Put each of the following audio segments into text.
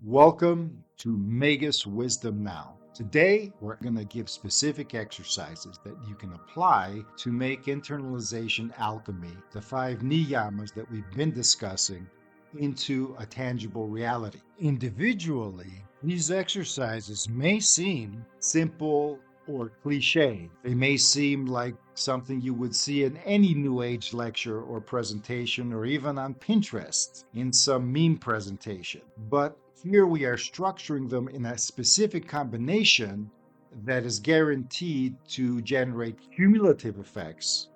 Welcome to Magus Wisdom Now. Today, we're going to give specific exercises that you can apply to make internalization alchemy, the 5 niyamas that we've been discussing, into a tangible reality. Individually, these exercises may seem simple or cliche. They may seem like something you would see in any New Age lecture or presentation, or even on Pinterest in some meme presentation. But here we are structuring them in a specific combination that is guaranteed to generate cumulative effects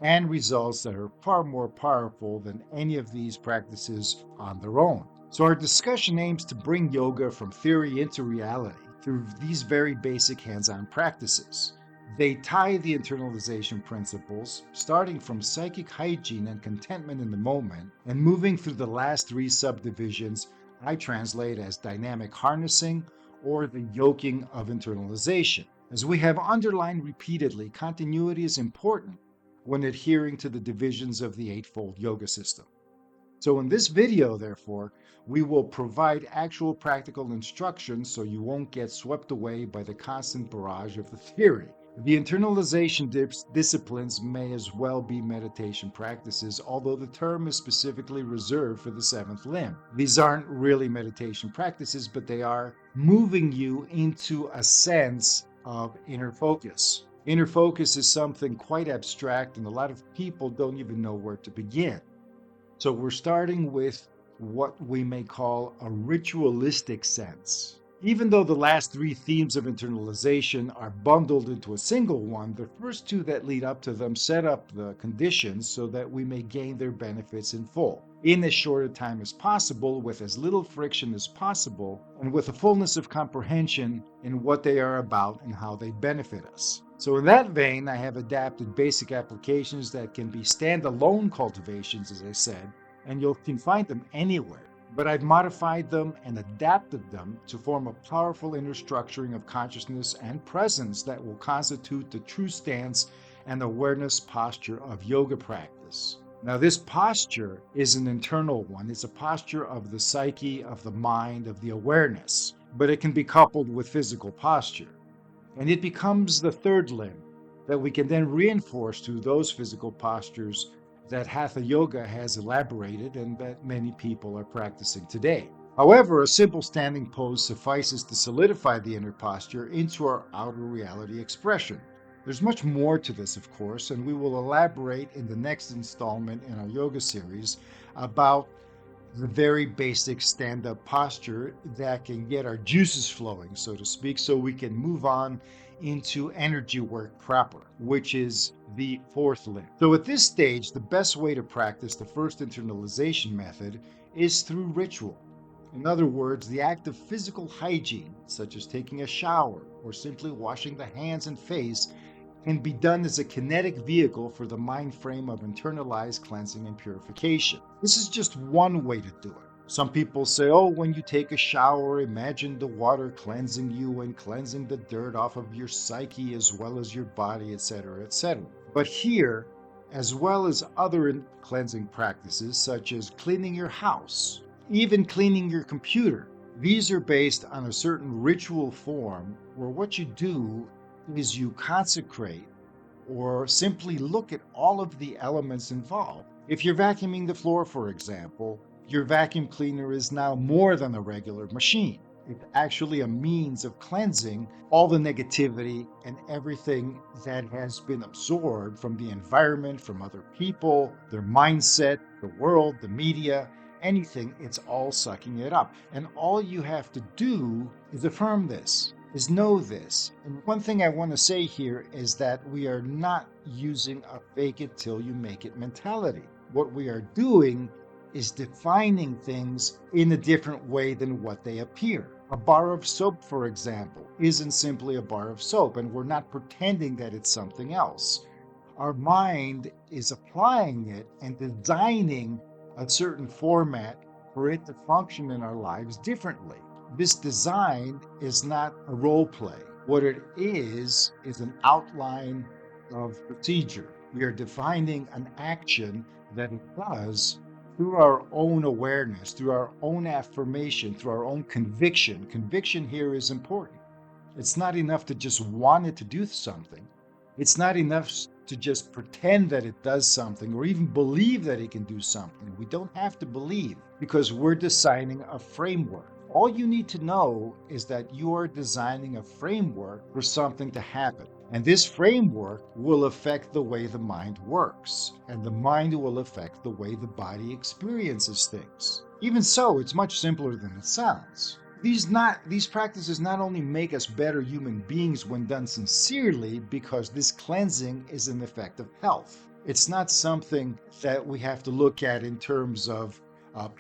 and results that are far more powerful than any of these practices on their own. So, our discussion aims to bring yoga from theory into reality through these very basic hands on practices. They tie the internalization principles, starting from psychic hygiene and contentment in the moment, and moving through the last 3 subdivisions I translate as dynamic harnessing or the yoking of internalization. As we have underlined repeatedly, continuity is important when adhering to the divisions of the Eightfold Yoga system. So in this video, therefore, we will provide actual practical instructions so you won't get swept away by the constant barrage of the theory. The internalization disciplines may as well be meditation practices, although the term is specifically reserved for the 7th limb. These aren't really meditation practices, but they are moving you into a sense of inner focus. Inner focus is something quite abstract, and a lot of people don't even know where to begin. So we're starting with what we may call a ritualistic sense. Even though the last 3 themes of internalization are bundled into a single one, the first 2 that lead up to them set up the conditions so that we may gain their benefits in full, in as short a time as possible, with as little friction as possible, and with a fullness of comprehension in what they are about and how they benefit us. So in that vein, I have adapted basic applications that can be standalone cultivations, as I said, and you can find them anywhere. But I've modified them and adapted them to form a powerful inner structuring of consciousness and presence that will constitute the true stance and awareness posture of yoga practice. Now, this posture is an internal one. It's a posture of the psyche, of the mind, of the awareness, but it can be coupled with physical posture. And it becomes the 3rd limb that we can then reinforce through those physical postures that Hatha Yoga has elaborated and that many people are practicing today. However, a simple standing pose suffices to solidify the inner posture into our outer reality expression. There's much more to this, of course, and we will elaborate in the next installment in our yoga series about the very basic stand-up posture that can get our juices flowing, so to speak, so we can move on into energy work proper, which is the 4th limb. So at this stage, the best way to practice the first internalization method is through ritual. In other words, the act of physical hygiene, such as taking a shower or simply washing the hands and face, can be done as a kinetic vehicle for the mind frame of internalized cleansing and purification. This is just one way to do it. Some people say, oh, when you take a shower, imagine the water cleansing you and cleansing the dirt off of your psyche as well as your body, etc., etc. But here, as well as other cleansing practices such as cleaning your house, even cleaning your computer, these are based on a certain ritual form where what you do is you consecrate or simply look at all of the elements involved. If you're vacuuming the floor, for example, your vacuum cleaner is now more than a regular machine. It's actually a means of cleansing all the negativity and everything that has been absorbed from the environment, from other people, their mindset, the world, the media, anything. It's all sucking it up. And all you have to do is affirm this, is know this. And one thing I want to say here is that we are not using a fake it till you make it mentality. What we are doing is defining things in a different way than what they appear. A bar of soap, for example, isn't simply a bar of soap, and we're not pretending that it's something else. Our mind is applying it and designing a certain format for it to function in our lives differently. This design is not a role play. What it is an outline of procedure. We are defining an action that it does through our own awareness, through our own affirmation, through our own conviction. Conviction here is important. It's not enough to just want it to do something. It's not enough to just pretend that it does something or even believe that it can do something. We don't have to believe because we're designing a framework. All you need to know is that you are designing a framework for something to happen. And this framework will affect the way the mind works, and the mind will affect the way the body experiences things. Even so, it's much simpler than it sounds. These practices not only make us better human beings when done sincerely, because this cleansing is an effect of health. It's not something that we have to look at in terms of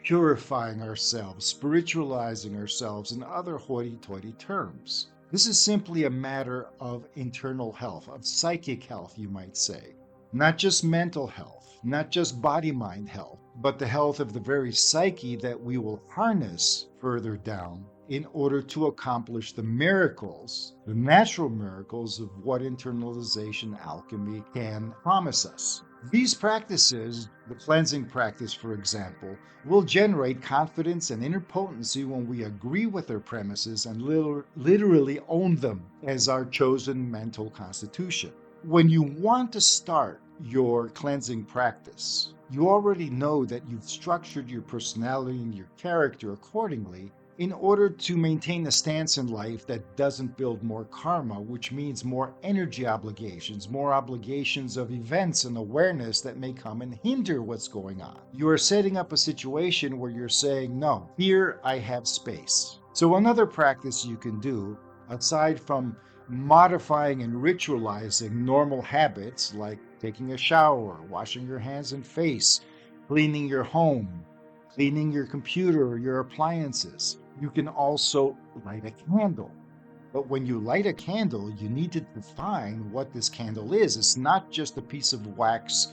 purifying ourselves, spiritualizing ourselves, and other hoity-toity terms. This is simply a matter of internal health, of psychic health, you might say. Not just mental health, not just body-mind health, but the health of the very psyche that we will harness further down in order to accomplish the miracles, the natural miracles of what internalization alchemy can promise us. These practices, the cleansing practice, for example, will generate confidence and inner potency when we agree with their premises and literally own them as our chosen mental constitution. When you want to start your cleansing practice, you already know that you've structured your personality and your character accordingly in order to maintain a stance in life that doesn't build more karma, which means more energy obligations, more obligations of events and awareness that may come and hinder what's going on. You are setting up a situation where you're saying, no, here I have space. So another practice you can do, aside from modifying and ritualizing normal habits like taking a shower, washing your hands and face, cleaning your home, cleaning your computer or your appliances, you can also light a candle. But when you light a candle, you need to define what this candle is. It's not just a piece of wax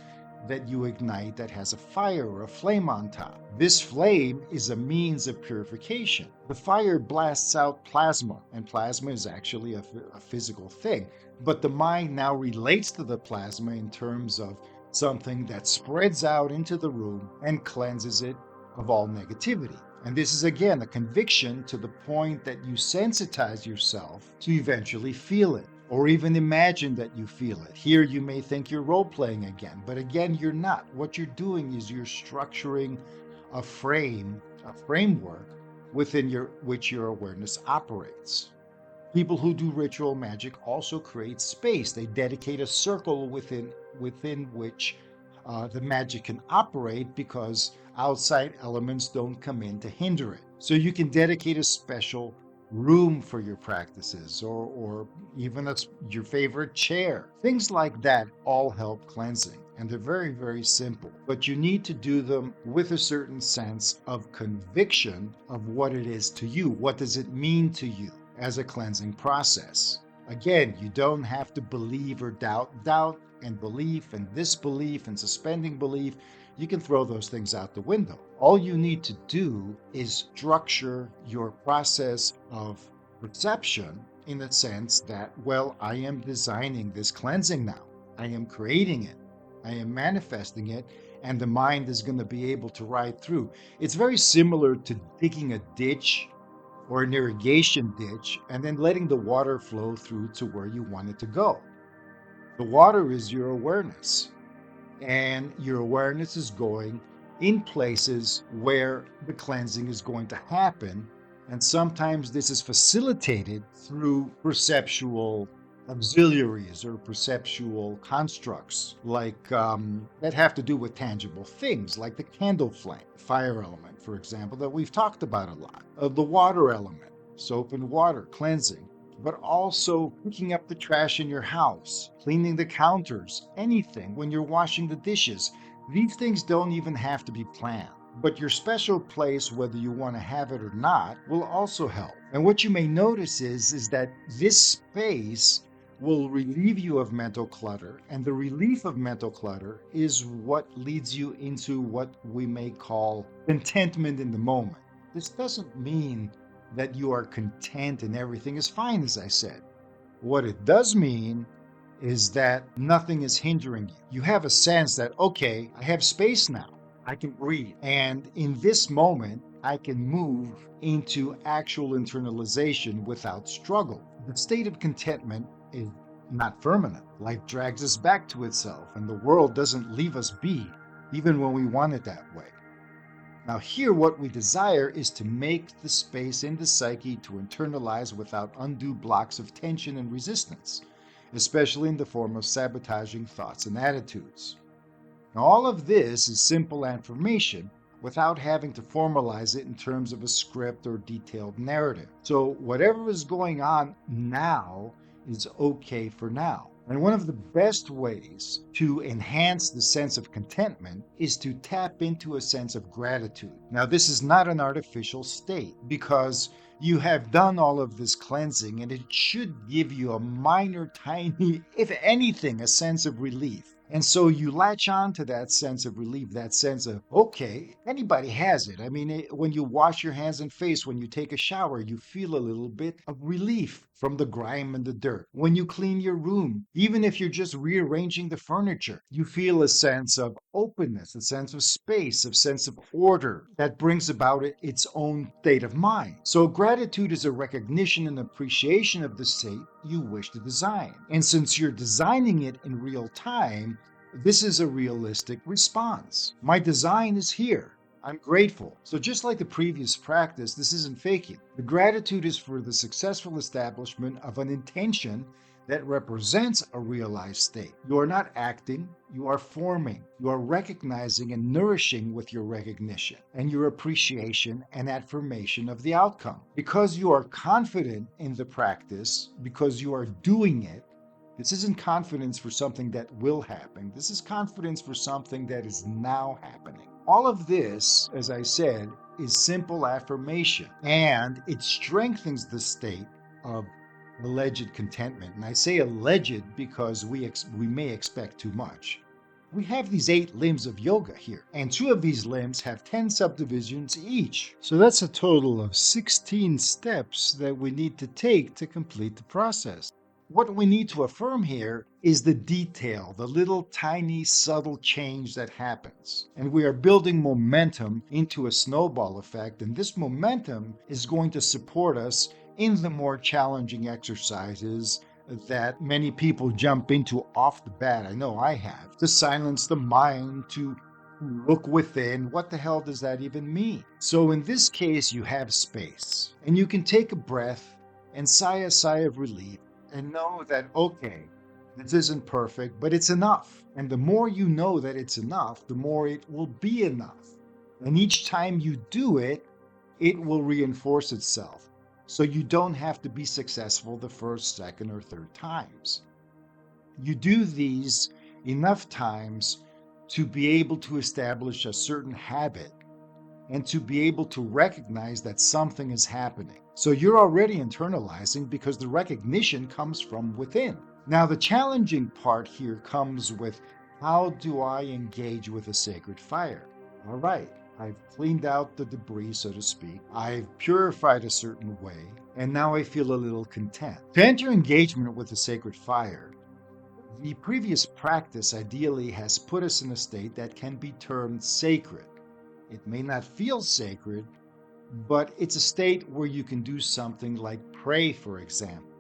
that you ignite that has a fire or a flame on top. This flame is a means of purification. The fire blasts out plasma, and plasma is actually a physical thing. But the mind now relates to the plasma in terms of something that spreads out into the room and cleanses it of all negativity. And this is again a conviction to the point that you sensitize yourself to eventually feel it, or even imagine that you feel it. Here you may think you're role-playing again, but again, you're not. What you're doing is you're structuring a framework within which your awareness operates. People who do ritual magic also create space. They dedicate a circle within which the magic can operate because outside elements don't come in to hinder it. So you can dedicate a special room for your practices or even your favorite chair. Things like that all help cleansing. And they're very, very simple. But you need to do them with a certain sense of conviction of what it is to you. What does it mean to you as a cleansing process? Again, you don't have to believe or doubt. Doubt and belief and disbelief and suspending belief, you can throw those things out the window. All you need to do is structure your process of perception in the sense that, well, I am designing this cleansing now. I am creating it. I am manifesting it, and the mind is going to be able to ride through. It's very similar to digging a ditch or an irrigation ditch and then letting the water flow through to where you want it to go. The water is your awareness, and your awareness is going in places where the cleansing is going to happen, and sometimes this is facilitated through perceptual auxiliaries or perceptual constructs like that have to do with tangible things like the candle flame, fire element, for example, that we've talked about a lot, the water element, soap and water, cleansing, but also picking up the trash in your house, cleaning the counters, anything, when you're washing the dishes. These things don't even have to be planned. But your special place, whether you want to have it or not, will also help. And what you may notice is that this space will relieve you of mental clutter, and the relief of mental clutter is what leads you into what we may call contentment in the moment. This doesn't mean that you are content and everything is fine, as I said. What it does mean is that nothing is hindering you. You have a sense that, okay, I have space now. I can breathe. And in this moment, I can move into actual internalization without struggle. The state of contentment is not permanent. Life drags us back to itself, and the world doesn't leave us be, even when we want it that way. Now, here, what we desire is to make the space in the psyche to internalize without undue blocks of tension and resistance, especially in the form of sabotaging thoughts and attitudes. Now, all of this is simple affirmation without having to formalize it in terms of a script or detailed narrative. So, whatever is going on now is okay for now. And one of the best ways to enhance the sense of contentment is to tap into a sense of gratitude. Now, this is not an artificial state because you have done all of this cleansing, and it should give you a minor, tiny, if anything, a sense of relief. And so you latch on to that sense of relief, that sense of, okay, anybody has it. I mean, when you wash your hands and face, when you take a shower, you feel a little bit of relief from the grime and the dirt. When you clean your room, even if you're just rearranging the furniture, you feel a sense of openness, a sense of space, a sense of order that brings about its own state of mind. So gratitude is a recognition and appreciation of the state you wish to design. And since you're designing it in real time, this is a realistic response. My design is here. I'm grateful. So just like the previous practice, this isn't faking. The gratitude is for the successful establishment of an intention that represents a realized state. You are not acting, you are forming. You are recognizing and nourishing with your recognition and your appreciation and affirmation of the outcome. Because you are confident in the practice, because you are doing it, this isn't confidence for something that will happen. This is confidence for something that is now happening. All of this, as I said, is simple affirmation, and it strengthens the state of alleged contentment. And I say alleged because we may expect too much. We have these 8 limbs of yoga here, and 2 of these limbs have 10 subdivisions each. So that's a total of 16 steps that we need to take to complete the process. What we need to affirm here is the detail, the little tiny subtle change that happens. And we are building momentum into a snowball effect, and this momentum is going to support us in the more challenging exercises that many people jump into off the bat. I know I have. To silence the mind, to look within. What the hell does that even mean? So in this case, you have space, and you can take a breath and sigh a sigh of relief and know that, okay, this isn't perfect, but it's enough. And the more you know that it's enough, the more it will be enough. And each time you do it, it will reinforce itself. So you don't have to be successful the first, second, or third times. You do these enough times to be able to establish a certain habit and to be able to recognize that something is happening. So you're already internalizing because the recognition comes from within. Now, the challenging part here comes with, how do I engage with a sacred fire? All right, I've cleaned out the debris, so to speak. I've purified a certain way, and now I feel a little content. To enter engagement with the sacred fire, the previous practice ideally has put us in a state that can be termed sacred. It may not feel sacred, but it's a state where you can do something like pray, for example,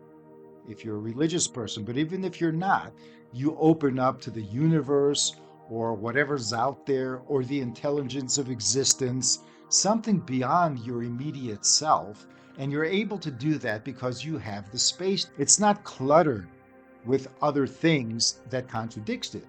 if you're a religious person. But even if you're not, you open up to the universe or whatever's out there, or the intelligence of existence, something beyond your immediate self, and you're able to do that because you have the space. It's not cluttered with other things that contradicts it.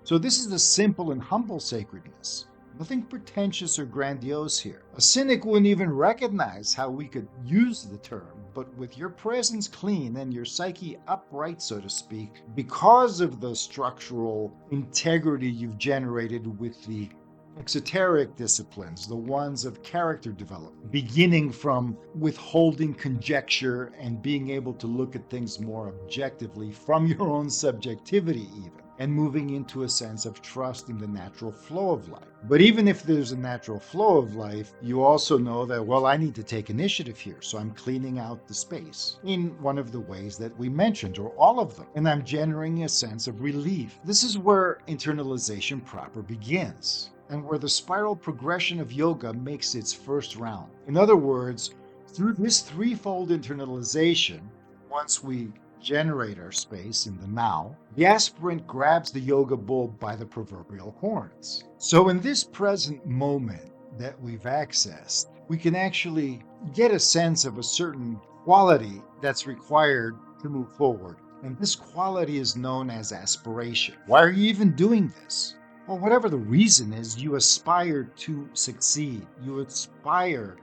So this is the simple and humble sacredness. Nothing pretentious or grandiose here. A cynic wouldn't even recognize how we could use the term, but with your presence clean and your psyche upright, so to speak, because of the structural integrity you've generated with the exoteric disciplines, the ones of character development, beginning from withholding conjecture and being able to look at things more objectively from your own subjectivity even, and moving into a sense of trust in the natural flow of life. But even if there's a natural flow of life, you also know that, well, I need to take initiative here, so I'm cleaning out the space in one of the ways that we mentioned, or all of them, and I'm generating a sense of relief. This is where internalization proper begins. and where the spiral progression of yoga makes its first round. In other words, through this threefold internalization, once we generate our space in the now, the aspirant grabs the yoga bull by the proverbial horns. So in this present moment that we've accessed, we can actually get a sense of a certain quality that's required to move forward. And this quality is known as aspiration. Why are you even doing this? Well, whatever the reason is, you aspire to succeed. You aspire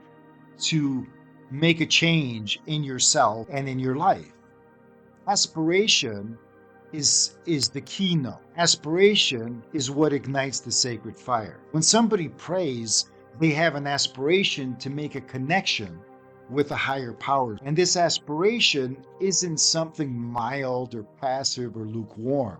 to make a change in yourself and in your life. Aspiration is the keynote. Aspiration is what ignites the sacred fire. When somebody prays, they have an aspiration to make a connection with a higher power. And this aspiration isn't something mild or passive or lukewarm.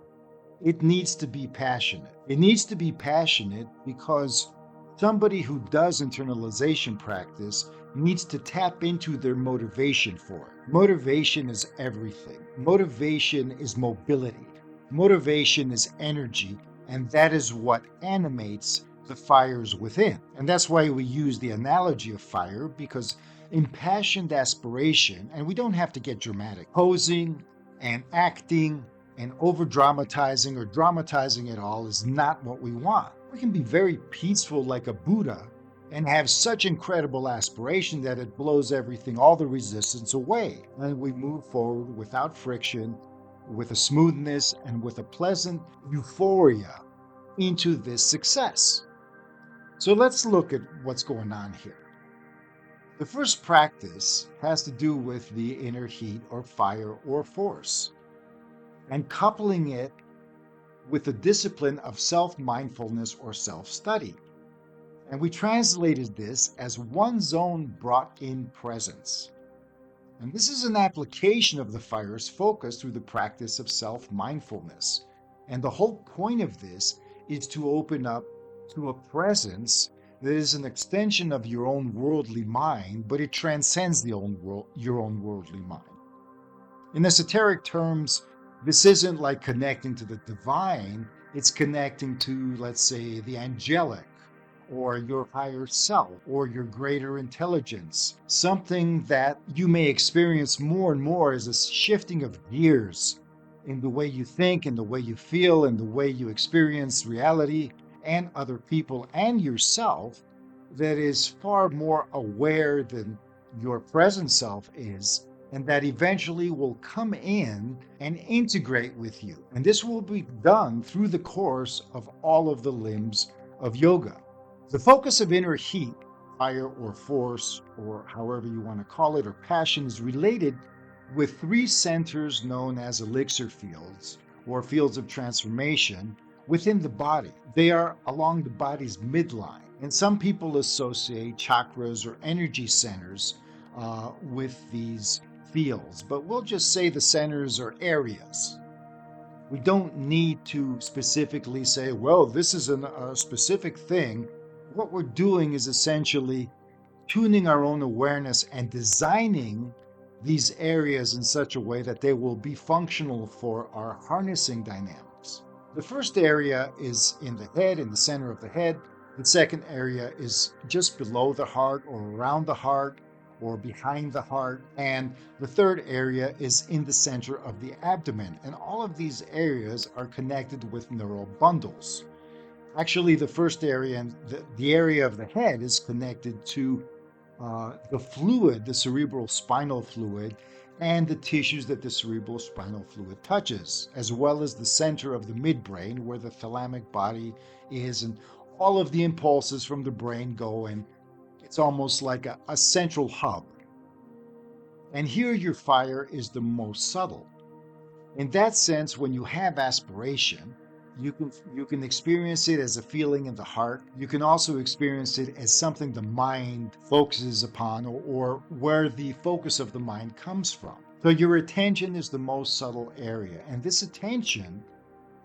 It needs to be passionate. It needs to be passionate because somebody who does internalization practice needs to tap into their motivation for it. Motivation is everything. Motivation is mobility. Motivation is energy, and that is what animates the fires within. And that's why we use the analogy of fire, because impassioned aspiration, and we don't have to get dramatic, posing and acting and over-dramatizing or dramatizing at all is not what we want. We can be very peaceful like a Buddha and have such incredible aspiration that it blows everything, all the resistance away. And we move forward without friction, with a smoothness and with a pleasant euphoria into this success. So let's look at what's going on here. The first practice has to do with the inner heat or fire or force, and coupling it with the discipline of self-mindfulness or self-study. And we translated this as one's own brought-in presence. And this is an application of the fire's focus through the practice of self-mindfulness. And the whole point of this is to open up to a presence that is an extension of your own worldly mind, but it transcends your own worldly mind. In esoteric terms, this isn't like connecting to the divine, it's connecting to, let's say, the angelic, or your higher self, or your greater intelligence. Something that you may experience more and more as a shifting of gears in the way you think, in the way you feel, in the way you experience reality and other people and yourself, that is far more aware than your present self is, and that eventually will come in and integrate with you. And this will be done through the course of all of the limbs of yoga. The focus of inner heat, fire or force, or however you want to call it, or passion, is related with three centers known as elixir fields, or fields of transformation, within the body. They are along the body's midline. And some people associate chakras or energy centers with these fields, but we'll just say the centers are areas. We don't need to specifically say, well, this is a specific thing. What we're doing is essentially tuning our own awareness and designing these areas in such a way that they will be functional for our harnessing dynamics. The first area is in the head, in the center of the head. The second area is just below the heart or around the heart or behind the heart. And the third area is in the center of the abdomen. And all of these areas are connected with neural bundles. Actually, the first area, and the area of the head, is connected to the fluid, the cerebral spinal fluid, and the tissues that the cerebral spinal fluid touches, as well as the center of the midbrain, where the thalamic body is, and all of the impulses from the brain go, and it's almost like a central hub. And here your fire is the most subtle. In that sense, when you have aspiration, you can experience it as a feeling in the heart. You can also experience it as something the mind focuses upon, or where the focus of the mind comes from. So your attention is the most subtle area, and this attention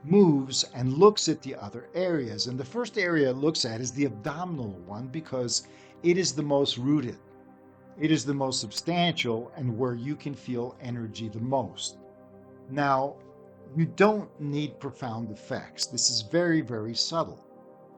moves and looks at the other areas. And the first area it looks at is the abdominal one, because it is the most rooted. It is the most substantial, and where you can feel energy the most. Now, you don't need profound effects. This is very, very subtle.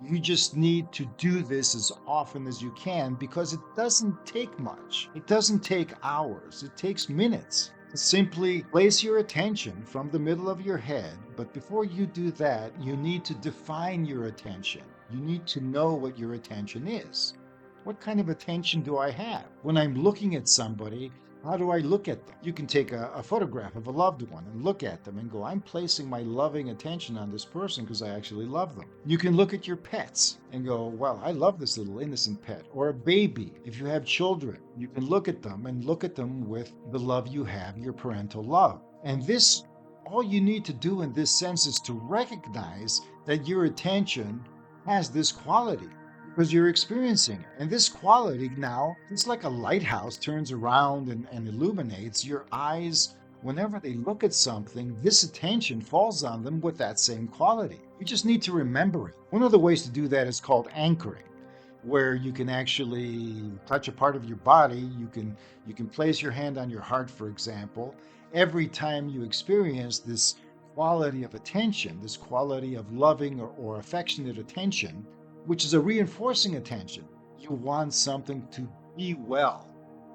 You just need to do this as often as you can because it doesn't take much. It doesn't take hours, it takes minutes. Simply place your attention from the middle of your head, but before you do that, you need to define your attention. You need to know what your attention is. What kind of attention do I have? When I'm looking at somebody, how do I look at them? You can take a photograph of a loved one and look at them and go, I'm placing my loving attention on this person because I actually love them. You can look at your pets and go, well, I love this little innocent pet. Or a baby. If you have children, you can look at them and look at them with the love you have, your parental love. And this, all you need to do in this sense is to recognize that your attention has this quality because you're experiencing it. And this quality now, it's like a lighthouse turns around and illuminates your eyes. Whenever they look at something, this attention falls on them with that same quality. You just need to remember it. One of the ways to do that is called anchoring, where you can actually touch a part of your body. You can place your hand on your heart, for example. Every time you experience this quality of attention, this quality of loving or affectionate attention, which is a reinforcing attention. You want something to be well.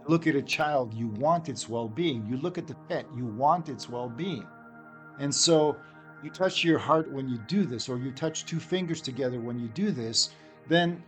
You look at a child, you want its well-being. You look at the pet, you want its well-being. And so you touch your heart when you do this, or you touch two fingers together when you do this, then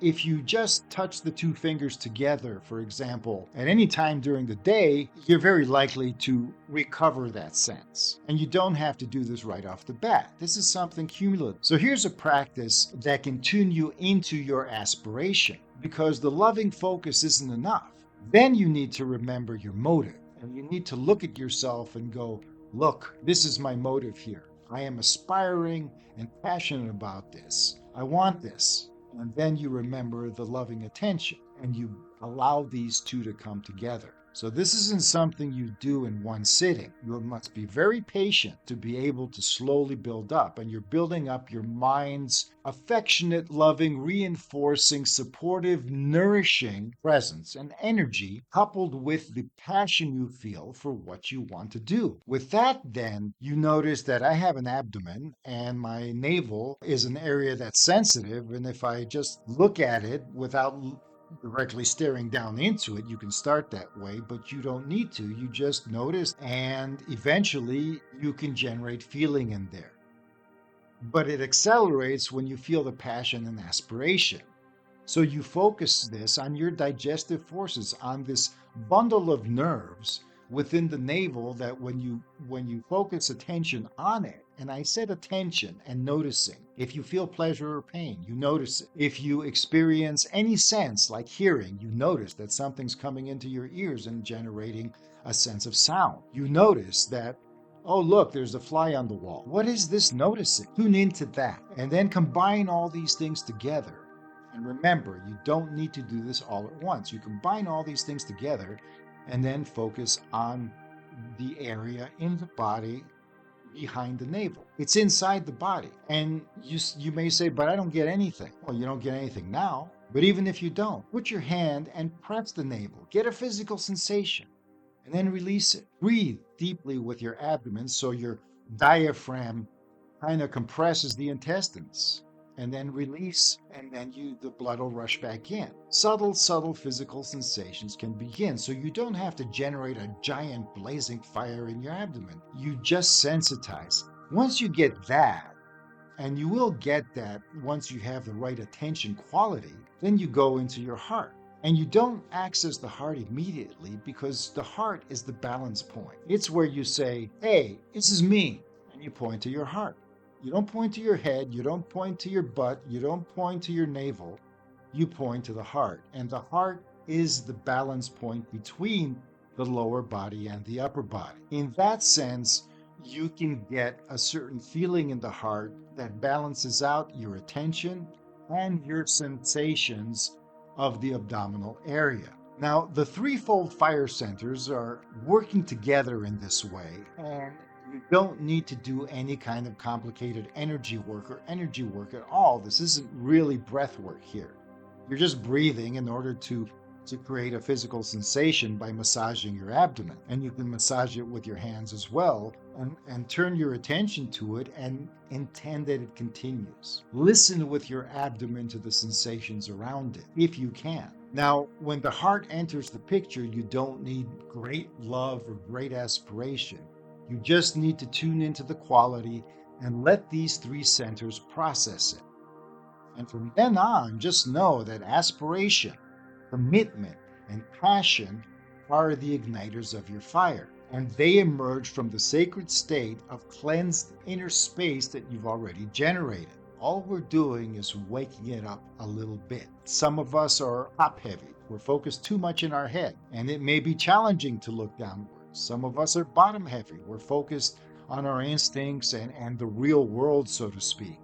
if you just touch the two fingers together, for example, at any time during the day, you're very likely to recover that sense. And you don't have to do this right off the bat. This is something cumulative. So here's a practice that can tune you into your aspiration, because the loving focus isn't enough. Then you need to remember your motive, and you need to look at yourself and go, look, this is my motive here. I am aspiring and passionate about this. I want this. And then you remember the loving attention and you allow these two to come together. So this isn't something you do in one sitting. You must be very patient to be able to slowly build up, and you're building up your mind's affectionate, loving, reinforcing, supportive, nourishing presence and energy, coupled with the passion you feel for what you want to do. With that, then, you notice that I have an abdomen and my navel is an area that's sensitive, and if I just look at it without directly staring down into it, you can start that way, but you don't need to. You just notice, and eventually you can generate feeling in there. But it accelerates when you feel the passion and aspiration. So you focus this on your digestive forces, on this bundle of nerves within the navel, that when you focus attention on it, and I said attention and noticing, if you feel pleasure or pain, you notice it. If you experience any sense like hearing, you notice that something's coming into your ears and generating a sense of sound. You notice that, oh, look, there's a fly on the wall. What is this noticing? Tune into that, and then combine all these things together. And remember, you don't need to do this all at once. You combine all these things together and then focus on the area in the body behind the navel. It's inside the body. And you may say, but I don't get anything. Well, you don't get anything now. But even if you don't, put your hand and press the navel. Get a physical sensation and then release it. Breathe deeply with your abdomen so your diaphragm kind of compresses the intestines, and then release, and then the blood will rush back in. Subtle physical sensations can begin, so you don't have to generate a giant blazing fire in your abdomen. You just sensitize. Once you get that, and you will get that once you have the right attention quality, then you go into your heart. And you don't access the heart immediately, because the heart is the balance point. It's where you say, hey, this is me, and you point to your heart. You don't point to your head, you don't point to your butt, you don't point to your navel, you point to the heart. And the heart is the balance point between the lower body and the upper body. In that sense, you can get a certain feeling in the heart that balances out your attention and your sensations of the abdominal area. Now, the threefold fire centers are working together in this way, and you don't need to do any kind of complicated energy work at all. This isn't really breath work here. You're just breathing in order to to create a physical sensation by massaging your abdomen. And you can massage it with your hands as well, and turn your attention to it and intend that it continues. Listen with your abdomen to the sensations around it, if you can. Now, when the heart enters the picture, you don't need great love or great aspiration. You just need to tune into the quality and let these three centers process it. And from then on, just know that aspiration, commitment, and passion are the igniters of your fire. And they emerge from the sacred state of cleansed inner space that you've already generated. All we're doing is waking it up a little bit. Some of us are top heavy. We're focused too much in our head, and it may be challenging to look downwards. Some of us are bottom heavy. We're focused on our instincts and the real world, so to speak.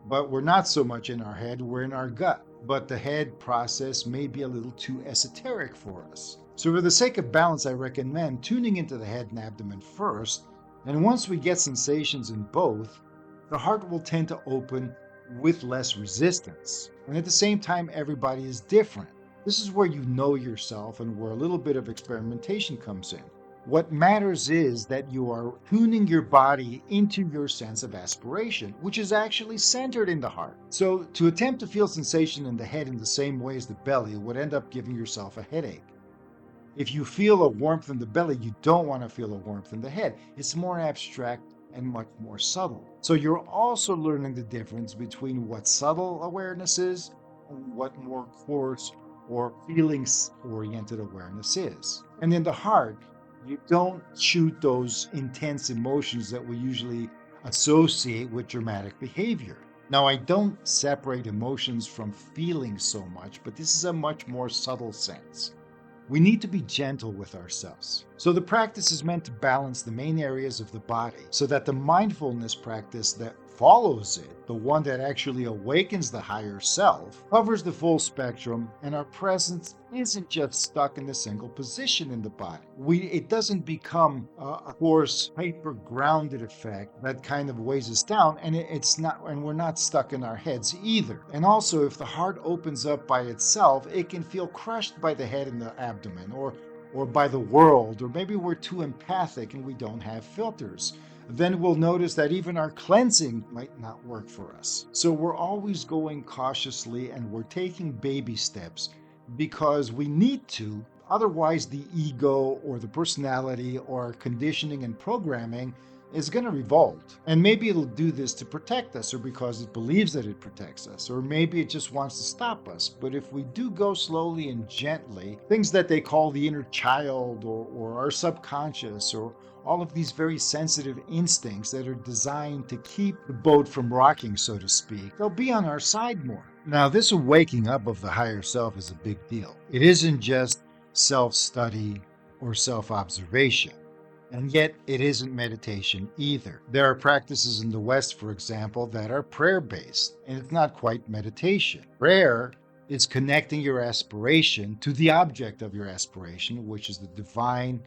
But we're not so much in our head, we're in our gut. But the head process may be a little too esoteric for us. So for the sake of balance, I recommend tuning into the head and abdomen first. And once we get sensations in both, the heart will tend to open with less resistance. And at the same time, everybody is different. This is where you know yourself and where a little bit of experimentation comes in. What matters is that you are tuning your body into your sense of aspiration, which is actually centered in the heart. So to attempt to feel sensation in the head in the same way as the belly would end up giving yourself a headache. If you feel a warmth in the belly, you don't want to feel a warmth in the head. It's more abstract and much more subtle. So you're also learning the difference between what subtle awareness is and what more coarse or feelings-oriented awareness is. And in the heart, you don't shoot those intense emotions that we usually associate with dramatic behavior. Now, I don't separate emotions from feelings so much, but this is a much more subtle sense. We need to be gentle with ourselves. So the practice is meant to balance the main areas of the body so that the mindfulness practice that follows it, the one that actually awakens the higher self, covers the full spectrum, and our presence isn't just stuck in a single position in the body. It doesn't become a coarse, hyper-grounded effect that kind of weighs us down, and we're not stuck in our heads either. And also, if the heart opens up by itself, it can feel crushed by the head and the abdomen, or by the world, or maybe we're too empathic and we don't have filters. Then we'll notice that even our cleansing might not work for us. So we're always going cautiously and we're taking baby steps because we need to. Otherwise, the ego or the personality or conditioning and programming is going to revolt. And maybe it'll do this to protect us or because it believes that it protects us, or maybe it just wants to stop us. But if we do go slowly and gently, things that they call the inner child or our subconscious or all of these very sensitive instincts that are designed to keep the boat from rocking, so to speak, they'll be on our side more. Now, this waking up of the higher self is a big deal. It isn't just self-study or self-observation. And yet, it isn't meditation either. There are practices in the West, for example, that are prayer-based, and it's not quite meditation. Prayer is connecting your aspiration to the object of your aspiration, which is the divine,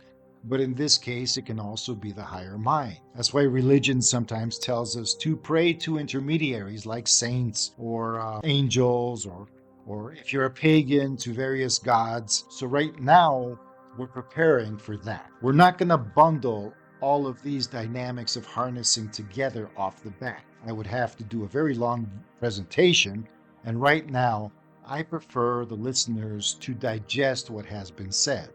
but in this case, it can also be the higher mind. That's why religion sometimes tells us to pray to intermediaries like saints or angels, or if you're a pagan, to various gods. So right now, we're preparing for that. We're not going to bundle all of these dynamics of harnessing together off the bat. I would have to do a very long presentation, and right now, I prefer the listeners to digest what has been said.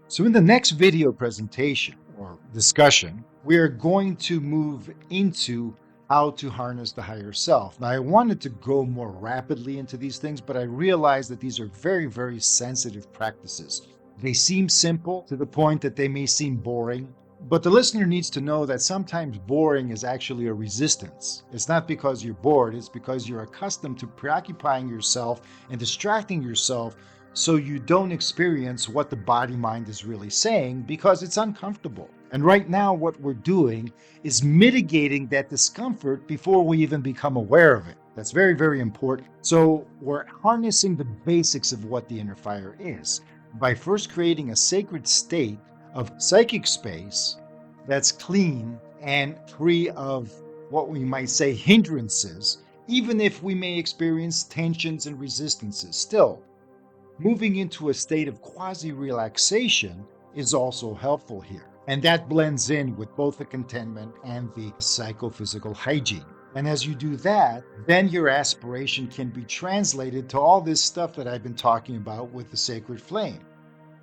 So in the next video presentation or discussion, we are going to move into how to harness the higher self. Now, I wanted to go more rapidly into these things, but I realized that these are very, very sensitive practices. They seem simple to the point that they may seem boring, but the listener needs to know that sometimes boring is actually a resistance. It's not because you're bored, it's because you're accustomed to preoccupying yourself and distracting yourself so you don't experience what the body-mind is really saying because it's uncomfortable. And right now, what we're doing is mitigating that discomfort before we even become aware of it. That's very, very important. So we're harnessing the basics of what the inner fire is by first creating a sacred state of psychic space that's clean and free of what we might say hindrances, even if we may experience tensions and resistances still. Moving into a state of quasi-relaxation is also helpful here. And that blends in with both the contentment and the psychophysical hygiene. And as you do that, then your aspiration can be translated to all this stuff that I've been talking about with the sacred flame.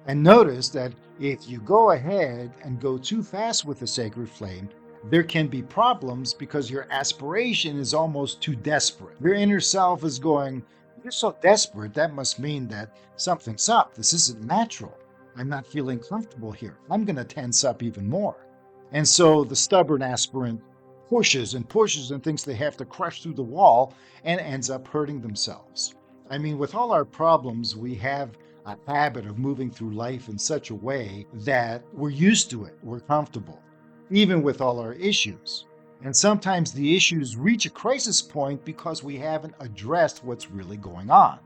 And notice that if you go ahead and go too fast with the sacred flame, there can be problems because your aspiration is almost too desperate. Your inner self is going, "You're so desperate, that must mean that something's up. This isn't natural. I'm not feeling comfortable here. I'm going to tense up even more." And so the stubborn aspirant pushes and pushes and thinks they have to crush through the wall and ends up hurting themselves. I mean, with all our problems, we have a habit of moving through life in such a way that we're used to it, we're comfortable, even with all our issues. And sometimes the issues reach a crisis point because we haven't addressed what's really going on.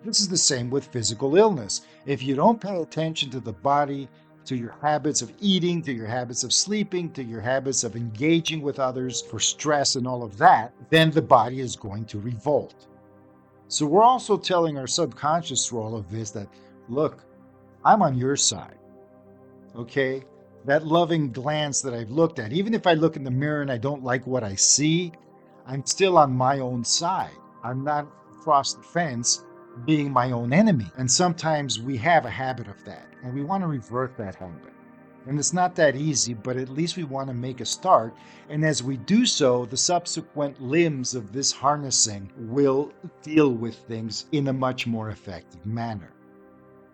This is the same with physical illness. If you don't pay attention to the body, to your habits of eating, to your habits of sleeping, to your habits of engaging with others for stress and all of that, then the body is going to revolt. So we're also telling our subconscious through all of this that, look, I'm on your side, okay? That loving glance that I've looked at, even if I look in the mirror and I don't like what I see, I'm still on my own side. I'm not across the fence being my own enemy. And sometimes we have a habit of that, and we want to revert that habit. And it's not that easy, but at least we want to make a start. And as we do so, the subsequent limbs of this harnessing will deal with things in a much more effective manner.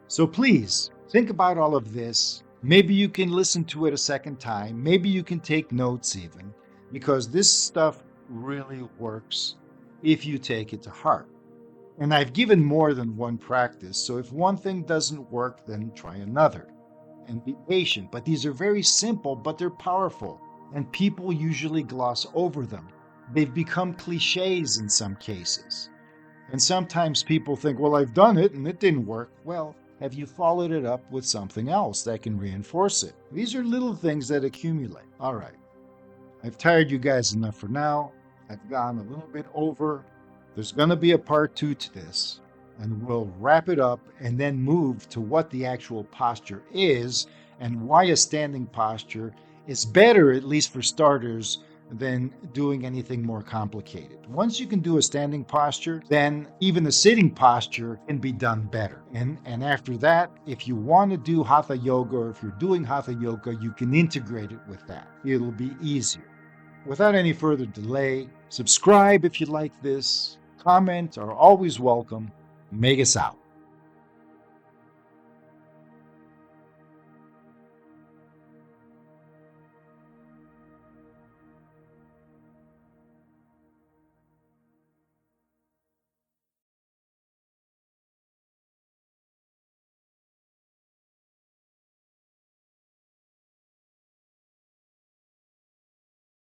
So please think about all of this. Maybe you can listen to it a second time. Maybe you can take notes even, because this stuff really works if you take it to heart. And I've given more than one practice, so if one thing doesn't work, then try another. And be patient. But these are very simple, but they're powerful. And people usually gloss over them. They've become cliches in some cases. And sometimes people think, well, I've done it and it didn't work. Well, have you followed it up with something else that can reinforce it? These are little things that accumulate. All right. I've tired you guys enough for now. I've gone a little bit over. There's going to be a part 2 to this, and we'll wrap it up and then move to what the actual posture is and why a standing posture is better, at least for starters, than doing anything more complicated. Once you can do a standing posture, then even the sitting posture can be done better. And after that, if you want to do Hatha Yoga, or if you're doing Hatha Yoga, you can integrate it with that. It'll be easier. Without any further delay, subscribe if you like this. Comments are always welcome. Megas out.